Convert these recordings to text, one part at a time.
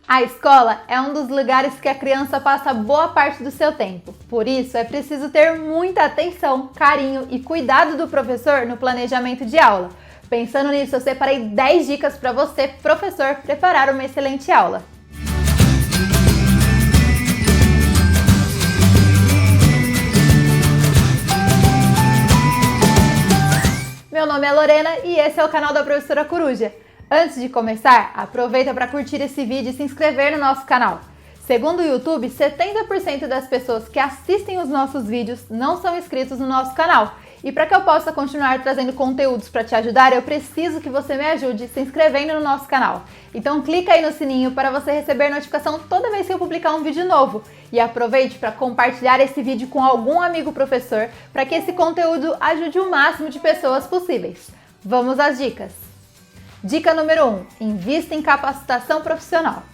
A escola é um dos lugares que a criança passa boa parte do seu tempo. Por isso, é preciso ter muita atenção, carinho e cuidado do professor no planejamento de aula. Pensando nisso, eu separei 10 dicas para você, professor, preparar uma excelente aula. Meu nome é Lorena e esse é o canal da Professora Coruja. Antes de começar, aproveita para curtir esse vídeo e se inscrever no nosso canal. Segundo o YouTube, 70% das pessoas que assistem os nossos vídeos não são inscritos no nosso canal. E para que eu possa continuar trazendo conteúdos para te ajudar, eu preciso que você me ajude se inscrevendo no nosso canal. Então clica aí no sininho para você receber notificação toda vez que eu publicar um vídeo novo. E aproveite para compartilhar esse vídeo com algum amigo professor para que esse conteúdo ajude o máximo de pessoas possíveis. Vamos às dicas! Dica número 1. Invista em capacitação profissional.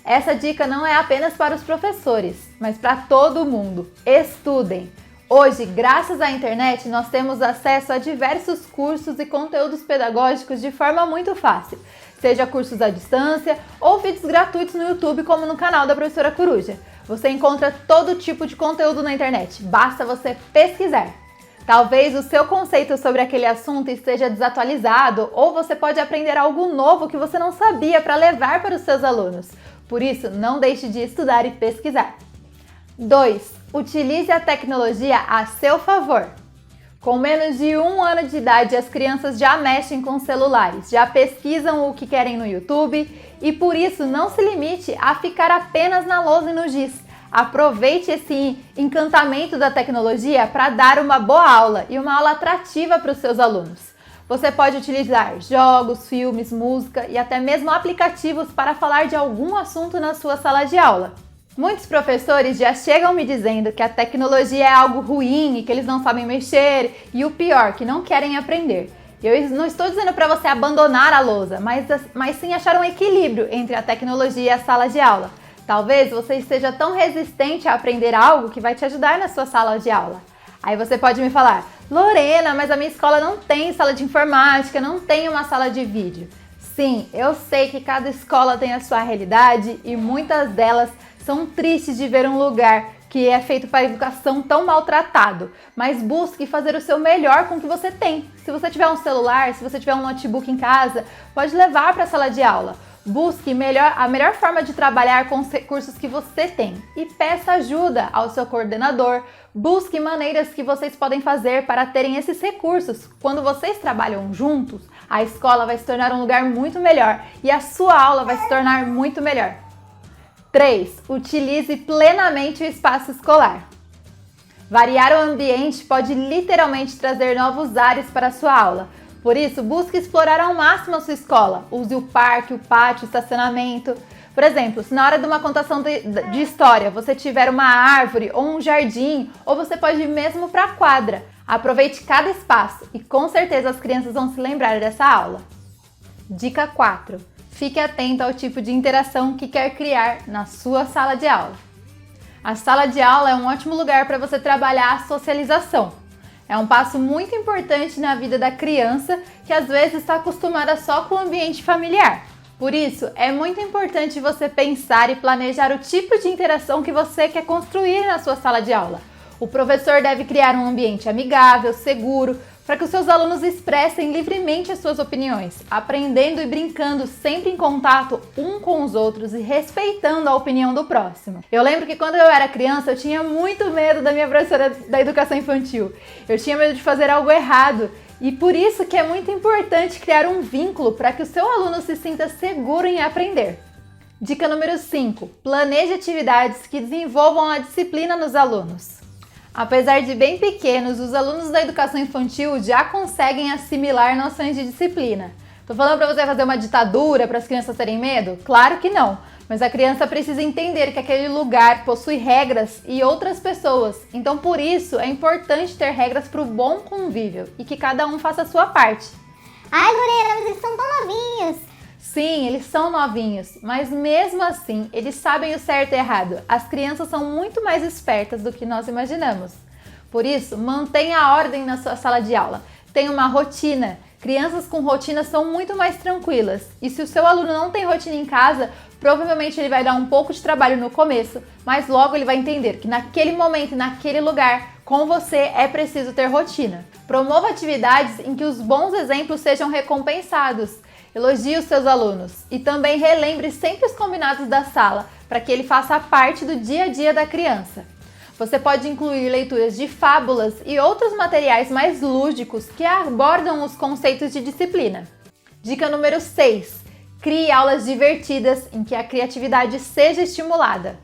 Essa dica não é apenas para os professores, mas para todo mundo. Estudem! Hoje, graças à internet, nós temos acesso a diversos cursos e conteúdos pedagógicos de forma muito fácil, seja cursos à distância ou vídeos gratuitos no YouTube, como no canal da Professora Coruja. Você encontra todo tipo de conteúdo na internet, basta você pesquisar. Talvez o seu conceito sobre aquele assunto esteja desatualizado ou você pode aprender algo novo que você não sabia para levar para os seus alunos. Por isso, não deixe de estudar e pesquisar. 2. Utilize a tecnologia a seu favor. Com menos de 1 ano de idade, as crianças já mexem com celulares, já pesquisam o que querem no YouTube e por isso não se limite a ficar apenas na lousa e no giz. Aproveite esse encantamento da tecnologia para dar uma boa aula e uma aula atrativa para os seus alunos. Você pode utilizar jogos, filmes, música e até mesmo aplicativos para falar de algum assunto na sua sala de aula. Muitos professores já chegam me dizendo que a tecnologia é algo ruim e que eles não sabem mexer e o pior, que não querem aprender. Eu não estou dizendo para você abandonar a lousa, mas sim achar um equilíbrio entre a tecnologia e a sala de aula. Talvez você esteja tão resistente a aprender algo que vai te ajudar na sua sala de aula. Aí você pode me falar, Lorena, mas a minha escola não tem sala de informática, não tem uma sala de vídeo. Sim, eu sei que cada escola tem a sua realidade e muitas delas são tristes de ver um lugar que é feito para a educação tão maltratado, mas busque fazer o seu melhor com o que você tem. Se você tiver um celular, se você tiver um notebook em casa, pode levar para a sala de aula. Busque a melhor forma de trabalhar com os recursos que você tem e peça ajuda ao seu coordenador. Busque maneiras que vocês podem fazer para terem esses recursos. Quando vocês trabalham juntos, a escola vai se tornar um lugar muito melhor e a sua aula vai se tornar muito melhor. 3. Utilize plenamente o espaço escolar. Variar o ambiente pode literalmente trazer novos ares para a sua aula. Por isso, busque explorar ao máximo a sua escola. Use o parque, o pátio, o estacionamento. Por exemplo, se na hora de uma contação de história você tiver uma árvore ou um jardim, ou você pode ir mesmo para a quadra. Aproveite cada espaço e com certeza as crianças vão se lembrar dessa aula. Dica 4. Fique atento ao tipo de interação que quer criar na sua sala de aula. A sala de aula é um ótimo lugar para você trabalhar a socialização. É um passo muito importante na vida da criança que às vezes está acostumada só com o ambiente familiar. Por isso, é muito importante você pensar e planejar o tipo de interação que você quer construir na sua sala de aula. O professor deve criar um ambiente amigável, seguro, para que os seus alunos expressem livremente as suas opiniões, aprendendo e brincando sempre em contato um com os outros e respeitando a opinião do próximo. Eu lembro que quando eu era criança eu tinha muito medo da minha professora da educação infantil. Eu tinha medo de fazer algo errado e por isso que é muito importante criar um vínculo para que o seu aluno se sinta seguro em aprender. Dica número 5. Planeje atividades que desenvolvam a disciplina nos alunos. Apesar de bem pequenos, os alunos da educação infantil já conseguem assimilar noções de disciplina. Tô falando para você fazer uma ditadura para as crianças terem medo? Claro que não, mas a criança precisa entender que aquele lugar possui regras e outras pessoas. Então, por isso, é importante ter regras para o bom convívio e que cada um faça a sua parte. Ai, Lorena, mas eles são tão novinhos. Sim, eles são novinhos, mas mesmo assim, eles sabem o certo e errado. As crianças são muito mais espertas do que nós imaginamos. Por isso, mantenha a ordem na sua sala de aula. Tenha uma rotina. Crianças com rotina são muito mais tranquilas. E se o seu aluno não tem rotina em casa, Provavelmente ele vai dar um pouco de trabalho no começo, mas logo ele vai entender que naquele momento e naquele lugar, com você, é preciso ter rotina. Promova atividades em que os bons exemplos sejam recompensados. Elogie os seus alunos e também relembre sempre os combinados da sala para que ele faça parte do dia a dia da criança. Você pode incluir leituras de fábulas e outros materiais mais lúdicos que abordam os conceitos de disciplina. Dica número 6. Crie aulas divertidas em que a criatividade seja estimulada.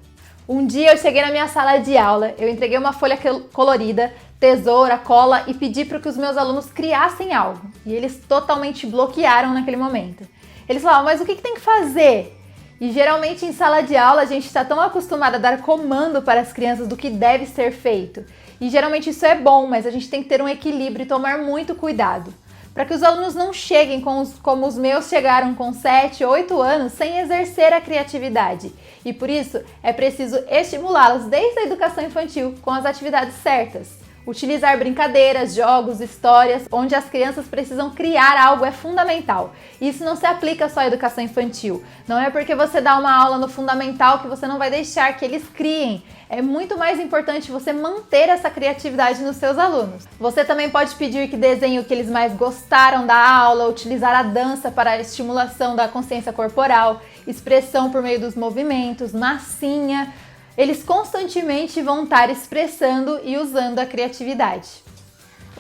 Um dia eu cheguei na minha sala de aula, eu entreguei uma folha colorida, tesoura, cola e pedi para que os meus alunos criassem algo. E eles totalmente bloquearam naquele momento. Eles falavam, mas o que tem que fazer? E geralmente em sala de aula a gente está tão acostumado a dar comando para as crianças do que deve ser feito. E geralmente isso é bom, mas a gente tem que ter um equilíbrio e tomar muito cuidado. Para que os alunos não cheguem como os meus chegaram com 7, 8 anos sem exercer a criatividade. E por isso é preciso estimulá-los desde a educação infantil com as atividades certas. Utilizar brincadeiras, jogos, histórias, onde as crianças precisam criar algo é fundamental. Isso não se aplica só à educação infantil. Não é porque você dá uma aula no fundamental que você não vai deixar que eles criem. É muito mais importante você manter essa criatividade nos seus alunos. Você também pode pedir que desenhem o que eles mais gostaram da aula, utilizar a dança para a estimulação da consciência corporal, expressão por meio dos movimentos, massinha. Eles constantemente vão estar expressando e usando a criatividade.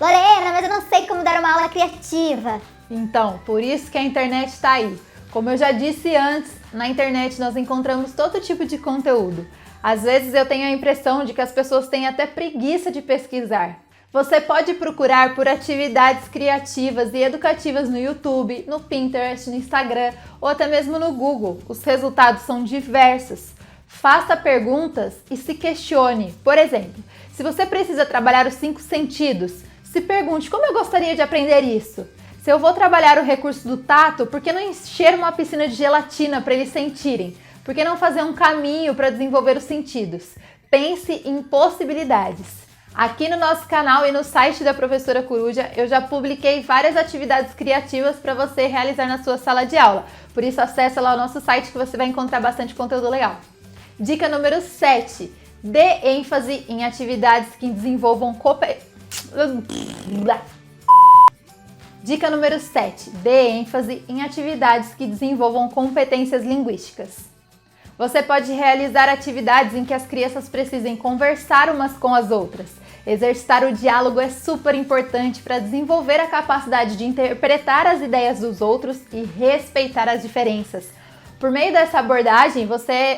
Lorena, mas eu não sei como dar uma aula criativa. Então, por isso que a internet está aí. Como eu já disse antes, na internet nós encontramos todo tipo de conteúdo. Às vezes eu tenho a impressão de que as pessoas têm até preguiça de pesquisar. Você pode procurar por atividades criativas e educativas no YouTube, no Pinterest, no Instagram ou até mesmo no Google. Os resultados são diversos. Faça perguntas e se questione. Por exemplo, se você precisa trabalhar os 5 sentidos, se pergunte como eu gostaria de aprender isso. Se eu vou trabalhar o recurso do tato, por que não encher uma piscina de gelatina para eles sentirem? Por que não fazer um caminho para desenvolver os sentidos? Pense em possibilidades. Aqui no nosso canal e no site da Professora Coruja, eu já publiquei várias atividades criativas para você realizar na sua sala de aula. Por isso, acesse lá o nosso site que você vai encontrar bastante conteúdo legal. Dica número 7. Dê ênfase em atividades que desenvolvam Dica número 7. Dê ênfase em atividades que desenvolvam competências linguísticas. Você pode realizar atividades em que as crianças precisem conversar umas com as outras. Exercitar o diálogo é super importante para desenvolver a capacidade de interpretar as ideias dos outros e respeitar as diferenças. Por meio dessa abordagem,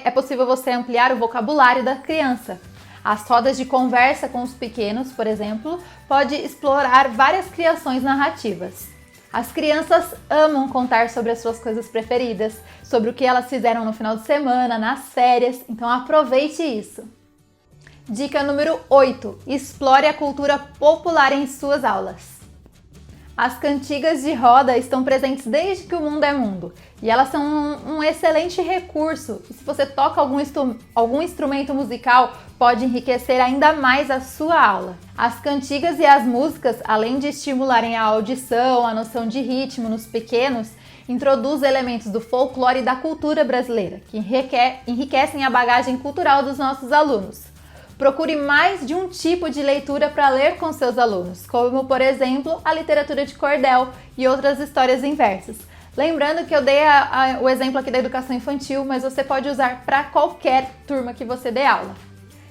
é possível você ampliar o vocabulário da criança. As rodas de conversa com os pequenos, por exemplo, pode explorar várias criações narrativas. As crianças amam contar sobre as suas coisas preferidas, sobre o que elas fizeram no final de semana, nas férias, então aproveite isso. Dica número 8. Explore a cultura popular em suas aulas. As cantigas de roda estão presentes desde que o mundo é mundo e elas são um excelente recurso. E se você toca algum instrumento musical, pode enriquecer ainda mais a sua aula. As cantigas e as músicas, além de estimularem a audição, a noção de ritmo nos pequenos, introduzem elementos do folclore e da cultura brasileira, que enriquecem a bagagem cultural dos nossos alunos. Procure mais de um tipo de leitura para ler com seus alunos, como, por exemplo, a literatura de cordel e outras histórias em versos. Lembrando que eu dei o exemplo aqui da educação infantil, mas você pode usar para qualquer turma que você dê aula.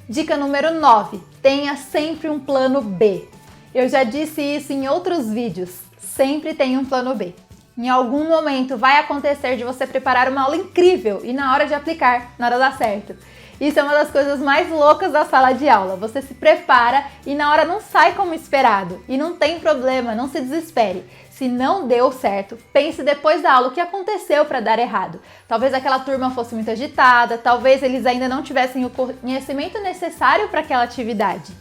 Dica número 9. Tenha sempre um plano B. Eu já disse isso em outros vídeos. Sempre tenha um plano B. Em algum momento vai acontecer de você preparar uma aula incrível e na hora de aplicar, nada dá certo. Isso é uma das coisas mais loucas da sala de aula. Você se prepara e na hora não sai como esperado. E não tem problema, não se desespere. Se não deu certo, pense depois da aula o que aconteceu para dar errado. Talvez aquela turma fosse muito agitada, talvez eles ainda não tivessem o conhecimento necessário para aquela atividade.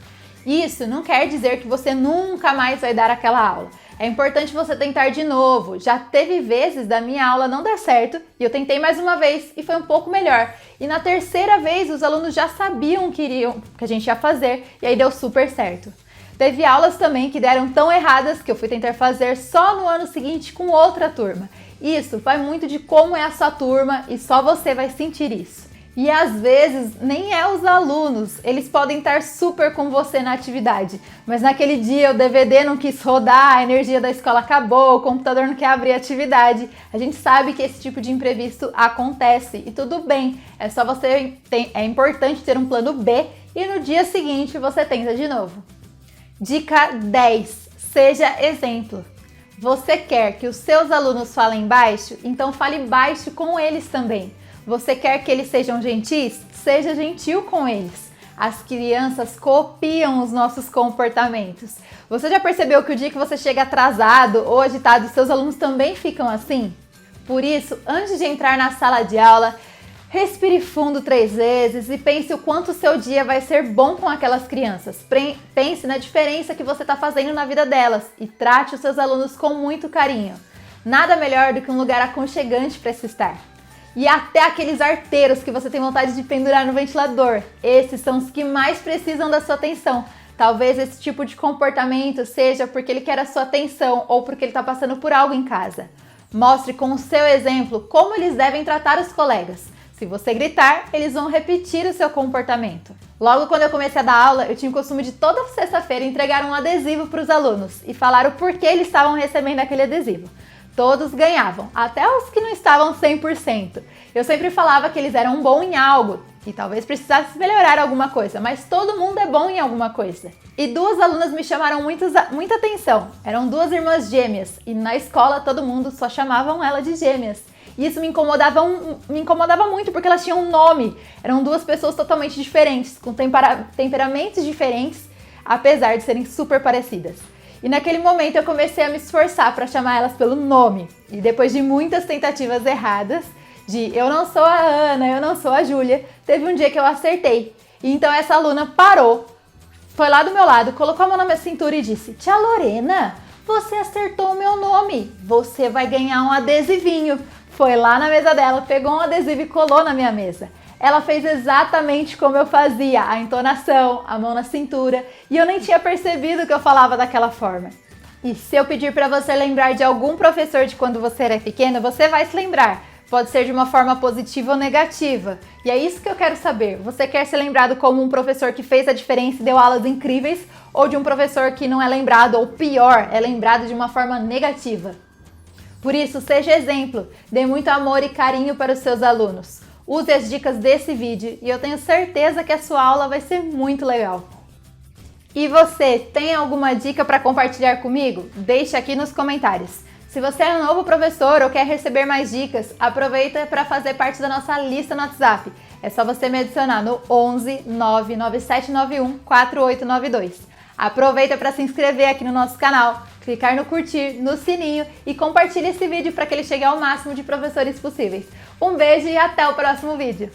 Isso não quer dizer que você nunca mais vai dar aquela aula. É importante você tentar de novo. Já teve vezes da minha aula não dar certo e eu tentei mais uma vez e foi um pouco melhor. E na terceira vez os alunos já sabiam o que a gente ia fazer e aí deu super certo. Teve aulas também que deram tão erradas que eu fui tentar fazer só no ano seguinte com outra turma. Isso vai muito de como é a sua turma e só você vai sentir isso. E às vezes nem é os alunos, eles podem estar super com você na atividade, mas naquele dia o DVD não quis rodar, a energia da escola acabou, o computador não quer abrir a atividade. A gente sabe que esse tipo de imprevisto acontece e tudo bem, é só é importante ter um plano B e no dia seguinte você tenta de novo. Dica 10. Seja exemplo. Você quer que os seus alunos falem baixo? Então fale baixo com eles também. Você quer que eles sejam gentis? Seja gentil com eles. As crianças copiam os nossos comportamentos. Você já percebeu que o dia que você chega atrasado ou agitado, seus alunos também ficam assim? Por isso, antes de entrar na sala de aula, respire fundo 3 vezes e pense o quanto o seu dia vai ser bom com aquelas crianças. Pense na diferença que você está fazendo na vida delas e trate os seus alunos com muito carinho. Nada melhor do que um lugar aconchegante para se estar. E até aqueles arteiros que você tem vontade de pendurar no ventilador. Esses são os que mais precisam da sua atenção. Talvez esse tipo de comportamento seja porque ele quer a sua atenção ou porque ele está passando por algo em casa. Mostre com o seu exemplo como eles devem tratar os colegas. Se você gritar, eles vão repetir o seu comportamento. Logo quando eu comecei a dar aula, eu tinha o costume de toda sexta-feira entregar um adesivo para os alunos e falar o porquê eles estavam recebendo aquele adesivo. Todos ganhavam, até os que não estavam 100%. Eu sempre falava que eles eram bons em algo e talvez precisasse melhorar alguma coisa, mas todo mundo é bom em alguma coisa. E 2 alunas me chamaram muita atenção. Eram 2 irmãs gêmeas e na escola todo mundo só chamavam ela de gêmeas. E isso me incomodava muito porque elas tinham um nome. Eram 2 pessoas totalmente diferentes, com temperamentos diferentes, apesar de serem super parecidas. E naquele momento eu comecei a me esforçar para chamar elas pelo nome. E depois de muitas tentativas erradas, de eu não sou a Ana, eu não sou a Júlia, teve um dia que eu acertei. E então essa aluna parou, foi lá do meu lado, colocou a mão na minha cintura e disse: Tia Lorena, você acertou o meu nome, você vai ganhar um adesivinho. Foi lá na mesa dela, pegou um adesivo e colou na minha mesa. Ela fez exatamente como eu fazia, a entonação, a mão na cintura, e eu nem tinha percebido que eu falava daquela forma. E se eu pedir para você lembrar de algum professor de quando você era pequeno, você vai se lembrar. Pode ser de uma forma positiva ou negativa. E é isso que eu quero saber. Você quer ser lembrado como um professor que fez a diferença e deu aulas incríveis, ou de um professor que não é lembrado, ou pior, é lembrado de uma forma negativa? Por isso, seja exemplo, dê muito amor e carinho para os seus alunos. Use as dicas desse vídeo e eu tenho certeza que a sua aula vai ser muito legal. E você, tem alguma dica para compartilhar comigo? Deixe aqui nos comentários. Se você é um novo professor ou quer receber mais dicas, aproveita para fazer parte da nossa lista no WhatsApp. É só você me adicionar no 11 99791 4892. Aproveita para se inscrever aqui no nosso canal, clicar no curtir, no sininho e compartilhe esse vídeo para que ele chegue ao máximo de professores possíveis. Um beijo e até o próximo vídeo!